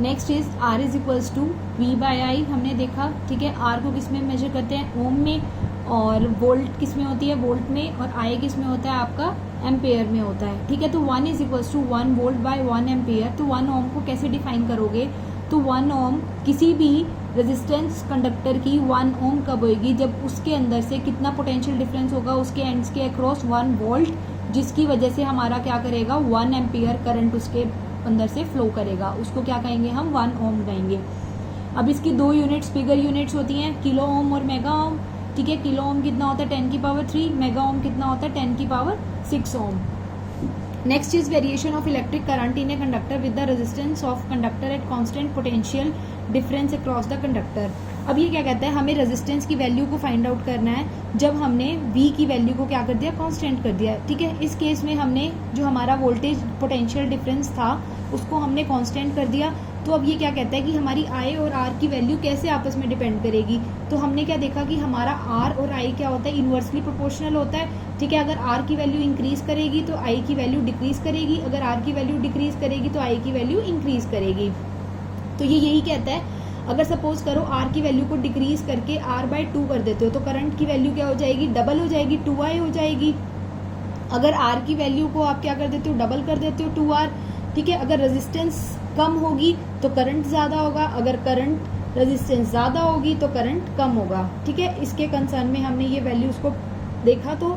Next is R is equals to V by I, हमने देखा, ठीक है। R को किस में मेजर करते हैं, ओम में, और वोल्ट किस में होती है, वोल्ट में, और I किस में होता है आपका, एम्पेयर में होता है, ठीक है। तो 1 is equals to 1 volt by 1 ampere. तो 1 ओम को कैसे डिफाइन करोगे, तो 1 ओम किसी भी रेजिस्टेंस कंडक्टर की 1 ओम कब होगी, जब उसके अंदर से कितना पोटेंशियल डिफरेंस होगा उसके एंड्स के अक्रॉस 1 वोल्ट, जिसकी वजह से हमारा क्या करेगा, 1 एम्पियर करंट उसके अंदर से फ्लो करेगा, उसको क्या कहेंगे हम, 1 ओम कहेंगे। अब इसकी दो यूनिट्स, बिगर यूनिट्स होती हैं, किलो ओम और मेगा ओम, ठीक है। किलो ओम कितना होता है 10 की पावर 3, मेगा ओम कितना होता है 10 की power 6 ohm. Next is variation of electric current in a conductor with the resistance of conductor at constant potential difference across the conductor. अब ये क्या कहता है, हमें रेजिस्टेंस की वैल्यू को फाइंड आउट करना है जब हमने V की वैल्यू को क्या कर दिया, कांस्टेंट कर दिया, ठीक है। इस केस में हमने जो हमारा वोल्टेज पोटेंशियल डिफरेंस था उसको हमने कांस्टेंट कर दिया। तो अब ये क्या कहता है कि हमारी I और R की वैल्यू कैसे आपस में डिपेंड करेगी। तो हमने क्या देखा कि हमारा R और I क्या होता है, इन्वर्सली प्रोपोर्शनल होता है, ठीक है। अगर R की वैल्यू इंक्रीज करेगी तो I की वैल्यू डिक्रीज करेगी, अगर R की वैल्यू डिक्रीज करेगी तो I की वैल्यू इंक्रीज करेगी। तो ये यही कहता है, अगर सपोज करो R की वैल्यू को डिक्रीज करके R/2 कर देते हो तो करंट की वैल्यू क्या हो जाएगी, डबल हो जाएगी, 2I हो जाएगी। अगर R की वैल्यू को आप क्या कर देते हो, डबल कर देते हो, 2R, ठीक है। अगर रेजिस्टेंस कम होगी तो करंट ज़्यादा होगा, अगर करंट रेजिस्टेंस ज़्यादा होगी तो करंट कम होगा, ठीक है। इसके कंसर्न में हमने ये वैल्यूज़ को देखा, तो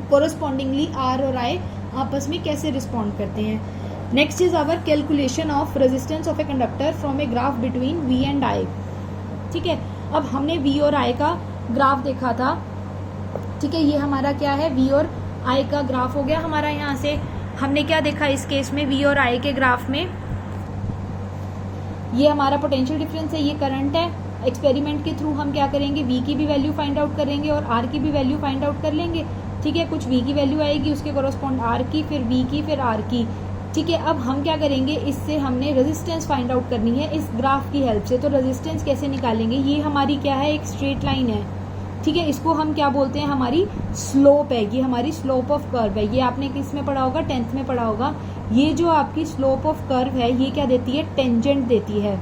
कोरस्पॉन्डिंगली R और I आपस में कैसे रिस्पॉन्ड करते हैं। Next is our calculation of resistance of a conductor from a graph between V and I, ठीक है। अब हमने V और I का ग्राफ देखा था, ठीक है। ये हमारा क्या है, V और I का ग्राफ हो गया हमारा। यहाँ से हमने क्या देखा इस केस में, V और I के ग्राफ में ये हमारा पोटेंशियल डिफरेंस है, ये करंट है। एक्सपेरिमेंट के थ्रू हम क्या करेंगे, V की भी वैल्यू फाइंड आउट करेंगे और R की भी वैल्यू फाइंड आउट कर लेंगे, ठीक है। कुछ V की वैल्यू आएगी, उसके कोरस्पॉन्ड R की, फिर V की, फिर R की, ठीक है। अब हम क्या करेंगे, इससे हमने रेजिस्टेंस फाइंड आउट करनी है इस ग्राफ की हेल्प से। तो रेजिस्टेंस कैसे निकालेंगे, ये हमारी क्या है, एक स्ट्रेट लाइन है, ठीक है। इसको हम क्या बोलते हैं, हमारी स्लोप है, ये हमारी स्लोप ऑफ कर्व है। ये आपने किस में पढ़ा होगा, 10th में पढ़ा होगा। ये जो आपकी स्लोप ऑफ कर्व है ये क्या देती है, टेंजेंट देती है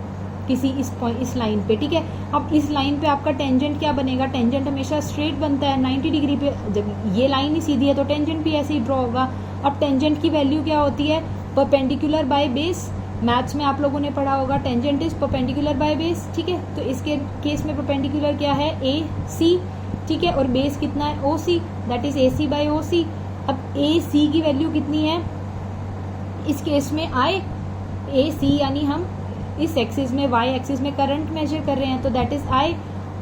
किसी इस लाइन पे, ठीक है। अब इस लाइन पे आपका टेंजेंट क्या बनेगा, टेंजेंट हमेशा स्ट्रेट बनता है 90 डिग्री पे। जब ये लाइन ही सीधी है तो टेंजेंट भी ऐसे ही ड्रॉ होगा। अब टेंजेंट की वैल्यू क्या होती है, परपेंडिकुलर बाय बेस। मैथ्स में आप लोगों ने पढ़ा होगा tangent is perpendicular by base, ठीक है। तो इसके केस में परपेंडिकुलर क्या है, AC, ठीक है, और बेस कितना है, OC, that is AC by OC। अब AC की वैल्यू कितनी है इस केस में, AC, यानी हम इस एक्सिस में, Y एक्सिस में करंट मेजर कर रहे हैं तो दैट इज I,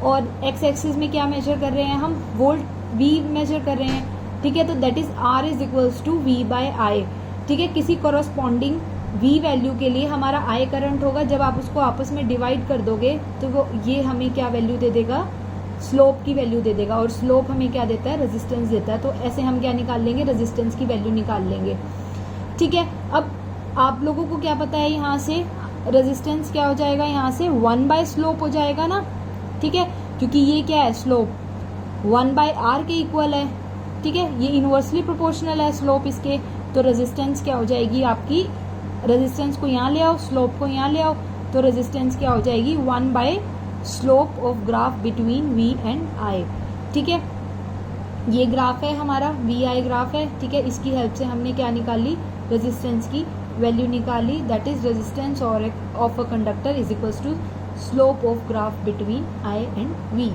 और X एक्सिस में क्या मेजर कर रहे हैं हम, वोल्ट V मेजर कर रहे हैं, ठीक है। तो that is R is equals to V by I, ठीक है। किसी कोरस्पॉन्डिंग V वैल्यू के लिए हमारा I करंट होगा, जब आप उसको आपस में डिवाइड कर दोगे तो वो ये हमें क्या वैल्यू दे देगा, स्लोप की वैल्यू दे देगा, और स्लोप हमें क्या देता है, रेजिस्टेंस देता है। तो ऐसे हम क्या निकाल लेंगे, रेजिस्टेंस की वैल्यू निकाल लेंगे, ठीक है। अब आप लोगों को क्या पता है, यहाँ से रेजिस्टेंस क्या हो जाएगा, यहाँ से 1 बाय स्लोप हो जाएगा ना, ठीक है, क्योंकि ये क्या है, स्लोप 1 बाय R के इक्वल है, ठीक है। ये इनवर्सली प्रोपोर्शनल है स्लोप इसके। तो रेजिस्टेंस क्या हो जाएगी आपकी, रेजिस्टेंस को यहाँ ले आओ, स्लोप को यहाँ ले आओ, तो रेजिस्टेंस क्या हो जाएगी, 1 by slope of graph between V and I, ठीक है। ये ग्राफ है हमारा, VI ग्राफ है, ठीक है। इसकी हेल्प से हमने क्या निकाली, रेजिस्टेंस की वैल्यू निकाली, दैट इज रेजिस्टेंस और of a conductor is equals to slope of graph between I and V।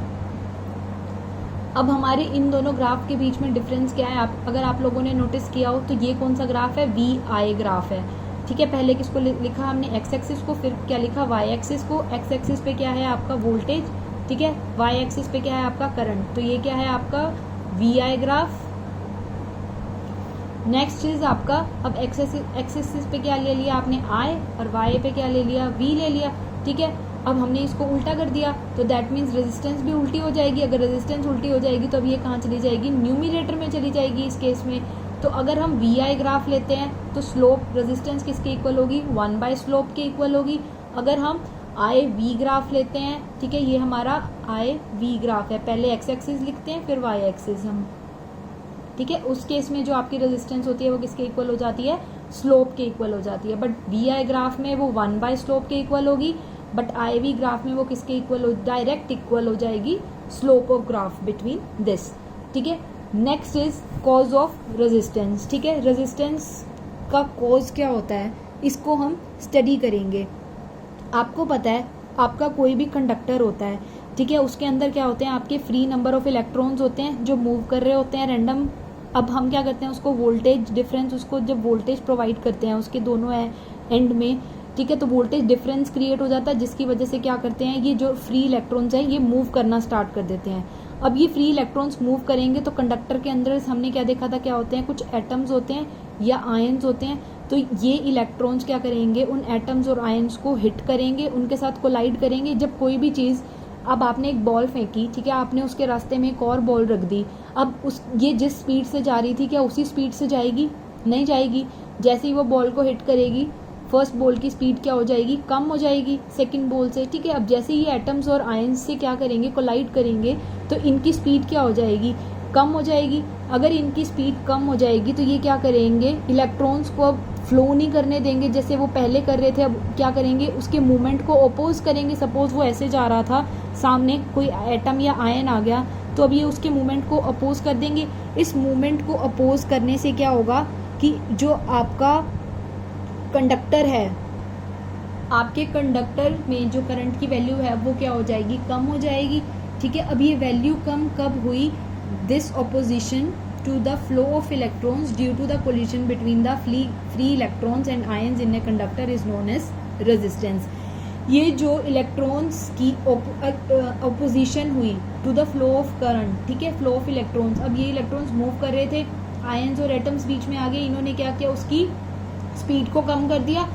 अब हमारे इन दोनों ग्राफ के बीच में डिफरेंस क्या है, अगर आप लोगों ने नोटिस किया हो तो ये कौन सा ग्राफ है, VI ग्राफ है, ठीक है। पहले किसको लिखा हमने, X एक्सिस को, फिर क्या लिखा, Y एक्सिस को। X एक्सिस पे क्या है आपका वोल्टेज, ठीक है, Y एक्सिस पे क्या है आपका करंट। तो ये क्या है आपका VI ग्राफ। नेक्स्ट इज आपका, अब X एक्सिस पे क्या ले लिया आपने, I, और Y पे क्या ले लिया, V ले लिया, ठीक है। अब हमने इसको उल्टा कर दिया तो दैट मीन्स रेजिस्टेंस भी उल्टी हो जाएगी। अगर रेजिस्टेंस उल्टी हो जाएगी तो अब ये कहाँ चली जाएगी, न्यूमिनेटर में चली जाएगी इस केस में। तो अगर हम VI ग्राफ लेते हैं तो स्लोप रेजिस्टेंस किसके इक्वल होगी, 1 बाय स्लोप के इक्वल होगी। अगर हम IV ग्राफ लेते हैं, ठीक है, ये हमारा IV ग्राफ है, पहले X एक्सिस लिखते हैं फिर Y एक्सिस हम, ठीक है। उस केस में जो आपकी रेजिस्टेंस होती है वो किसके इक्वल हो जाती है, स्लोप के इक्वल हो जाती है, बट वी आई ग्राफ में वो 1 स्लोप के इक्वल होगी, बट आई वी ग्राफ में वो किसके इक्वल हो, डायरेक्ट इक्वल हो जाएगी slope of graph between this. ठीक है, next is cause of resistance. ठीक है, रेजिस्टेंस का कॉज क्या होता है इसको हम स्टडी करेंगे। आपको पता है आपका कोई भी कंडक्टर होता है, ठीक है, उसके अंदर क्या होते हैं, आपके फ्री नंबर ऑफ इलेक्ट्रॉन्स होते हैं जो मूव कर रहे होते हैं रैंडम। अब हम क्या करते हैं, उसको वोल्टेज डिफरेंस, उसको जब वोल्टेज प्रोवाइड करते हैं उसके दोनों एंड में, ठीक है, तो वोल्टेज डिफरेंस क्रिएट हो जाता है, जिसकी वजह से क्या करते हैं, ये जो फ्री इलेक्ट्रॉन्स हैं ये मूव करना स्टार्ट कर देते हैं। अब ये फ्री इलेक्ट्रॉन्स मूव करेंगे तो कंडक्टर के अंदर हमने क्या देखा था, क्या होते हैं, कुछ एटम्स होते हैं या आयन्स होते हैं। तो ये इलेक्ट्रॉन्स क्या करेंगे, उन एटम्स और आयन्स को हिट करेंगे, उनके साथ कोलाइड करेंगे। जब कोई भी चीज़, अब आपने एक बॉल फेंकी, ठीक है, आपने उसके रास्ते में एक और बॉल रख दी, अब ये जिस स्पीड से जा रही थी क्या उसी स्पीड से जाएगी, नहीं जाएगी। जैसे ही वो बॉल को हिट करेगी, फर्स्ट बॉल की स्पीड क्या हो जाएगी, कम हो जाएगी सेकंड बॉल से। ठीक है, अब जैसे ही एटम्स और आयन्स से क्या करेंगे, कोलाइड करेंगे, तो इनकी स्पीड क्या हो जाएगी, कम हो जाएगी। अगर इनकी स्पीड कम हो जाएगी तो ये क्या करेंगे, इलेक्ट्रॉन्स को अब फ्लो नहीं करने देंगे जैसे वो पहले कर रहे थे। अब क्या करेंगे, उसके मूवमेंट को अपोज करेंगे। सपोज वो ऐसे जा रहा था, सामने कोई एटम या आयन आ गया, तो अब ये उसके मूवमेंट को अपोज कर देंगे। इस मूवमेंट को अपोज करने से क्या होगा कि जो आपका कंडक्टर है, आपके कंडक्टर में जो करंट की वैल्यू है वो क्या हो जाएगी, कम हो जाएगी। ठीक है, अब ये वैल्यू कम कब हुई, this opposition to the flow of electrons due to the collision between the free electrons and ions in a conductor is known as resistance। ये जो इलेक्ट्रॉन्स की ऑपोजिशन हुई to the flow of current, ठीक है, flow of electrons. अब ये electrons move कर रहे थे, आयंस और एटम्स बीच में आ गए, इन्होंने क्या किया, उसकी स्पीड को कम कर दिया।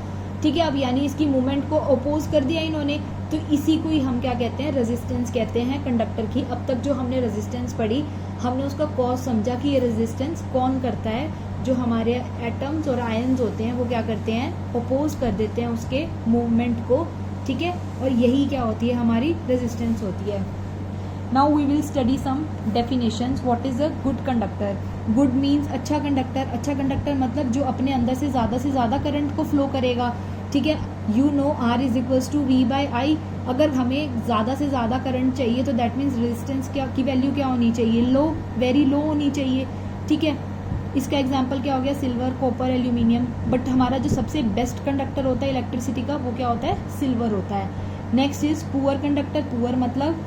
ठीक है, अब यानी इसकी मूवमेंट को अपोज कर दिया इन्होंने, तो इसी को ही हम क्या कहते हैं, रेजिस्टेंस कहते हैं कंडक्टर की। अब तक जो हमने रेजिस्टेंस पढ़ी, हमने उसका कॉज समझा कि ये रेजिस्टेंस कौन करता है, जो हमारे एटम्स और आयंस होते हैं वो क्या करते हैं, अपोज कर देते हैं उसके मूवमेंट को। ठीक है, और यही क्या होती है, हमारी रेजिस्टेंस होती है। Now we will study some definitions. What is a good conductor. Good means अच्छा कंडक्टर। अच्छा कंडक्टर मतलब जो अपने अंदर से ज़्यादा करंट को फ्लो करेगा। ठीक है, you know R is equals to V/I। अगर हमें ज़्यादा से ज़्यादा करंट चाहिए तो दैट मीन्स रेजिस्टेंस क्या की वैल्यू क्या होनी चाहिए, लो, वेरी लो होनी चाहिए। ठीक है, इसका एग्जांपल क्या हो गया, सिल्वर, कॉपर, एल्यूमिनियम। बट हमारा जो सबसे बेस्ट कंडक्टर होता है इलेक्ट्रिसिटी का, वो क्या होता है, सिल्वर होता है। Next is poor conductor. Poor मतलब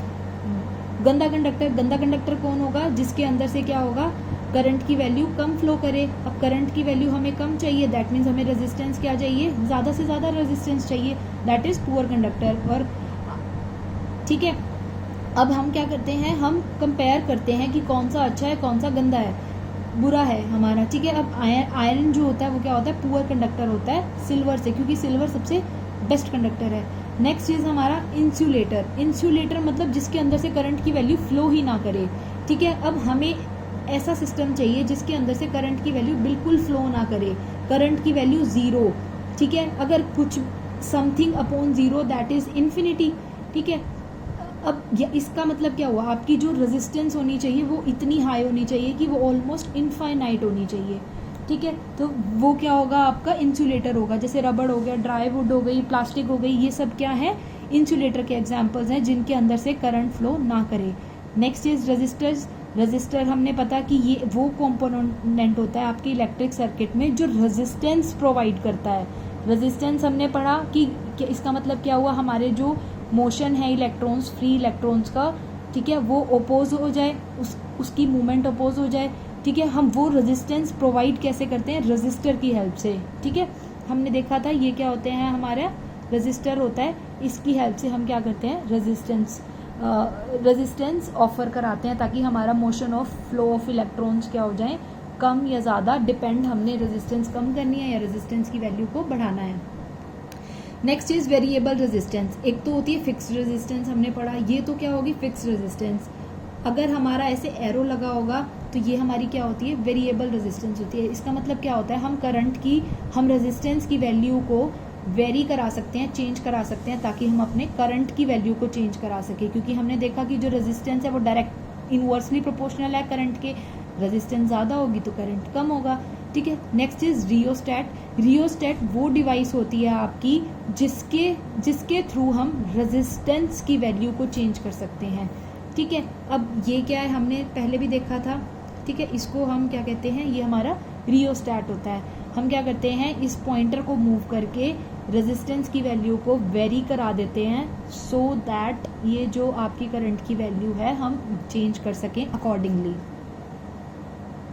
गंदा कंडक्टर। गंदा कंडक्टर कौन होगा, जिसके अंदर से क्या होगा, करंट की वैल्यू कम फ्लो करे। अब करंट की वैल्यू हमें कम चाहिए, दैट मीन्स हमें रेजिस्टेंस क्या चाहिए, ज़्यादा से ज़्यादा रेजिस्टेंस चाहिए, दैट इज पुअर कंडक्टर। और ठीक है, अब हम क्या करते हैं, हम कंपेयर करते हैं कि कौन सा अच्छा है, कौन सा गंदा है, बुरा है हमारा। ठीक है, अब आयरन जो होता है वो क्या होता है, पुअर कंडक्टर होता है सिल्वर से, क्योंकि सिल्वर सबसे बेस्ट कंडक्टर है। नेक्स्ट इज हमारा इंसुलेटर। इंसुलेटर मतलब जिसके अंदर से करंट की वैल्यू फ्लो ही ना करे। ठीक है, अब हमें ऐसा सिस्टम चाहिए जिसके अंदर से करंट की वैल्यू बिल्कुल फ्लो ना करे, करंट की वैल्यू ज़ीरो। ठीक है, अगर कुछ something upon zero that is infinity. ठीक है, अब इसका मतलब क्या हुआ, आपकी जो रेजिस्टेंस होनी चाहिए वो इतनी हाई होनी चाहिए कि वो ऑलमोस्ट इनफाइनाइट होनी चाहिए। ठीक है, तो वो क्या होगा, आपका इंसुलेटर होगा। जैसे रबड़ हो गया, ड्राई वुड हो गई, प्लास्टिक हो गई, ये सब क्या है, इंसुलेटर के एग्जाम्पल्स हैं जिनके अंदर से करंट फ्लो ना करे। Next is resistors. रेजिस्टर हमने पता कि ये वो कंपोनेंट होता है आपके इलेक्ट्रिक सर्किट में जो रेजिस्टेंस प्रोवाइड करता है। रेजिस्टेंस हमने पढ़ा कि इसका मतलब क्या हुआ, हमारे जो मोशन है इलेक्ट्रॉन्स, फ्री इलेक्ट्रॉन्स का, ठीक है, वो अपोज हो जाए, उसकी मूवमेंट अपोज हो जाए। ठीक है, हम वो रेजिस्टेंस प्रोवाइड कैसे करते हैं, रेजिस्टर की हेल्प से। ठीक है, हमने देखा था ये क्या होते हैं, हमारा रेजिस्टर होता है, इसकी हेल्प से हम क्या करते हैं, रेजिस्टेंस ऑफर कराते हैं ताकि हमारा motion of flow of electrons क्या हो जाए, कम या ज़्यादा, डिपेंड हमने रेजिस्टेंस कम करनी है या रेजिस्टेंस की वैल्यू को बढ़ाना है। Next is variable resistance. एक तो होती है फिक्स रेजिस्टेंस, हमने पढ़ा, ये तो क्या होगी, फिक्स रेजिस्टेंस। अगर हमारा ऐसे एरो लगा होगा तो ये हमारी क्या होती है, वेरिएबल रेजिस्टेंस होती है। इसका मतलब क्या होता है, हम करंट की, हम रेजिस्टेंस की वैल्यू को वेरी करा सकते हैं, चेंज करा सकते हैं, ताकि हम अपने करंट की वैल्यू को चेंज करा सके। क्योंकि हमने देखा कि जो रेजिस्टेंस है वो डायरेक्ट इनवर्सली प्रोपोर्शनल है करंट के, रेजिस्टेंस ज़्यादा होगी तो करंट कम होगा। ठीक है। Next is rheostat. रियोस्टैट वो डिवाइस होती है आपकी जिसके थ्रू हम रेजिस्टेंस की वैल्यू को चेंज कर सकते हैं, ठीक है। अब ये क्या है, हमने पहले भी देखा था, ठीक है। इसको हम क्या कहते हैं, ये हमारा रियोस्टैट होता है। हम क्या करते हैं, इस पॉइंटर को मूव करके रेजिस्टेंस की वैल्यू को वेरी करा देते हैं सो दैट ये जो आपकी करंट की वैल्यू है हम चेंज कर सकें अकॉर्डिंगली।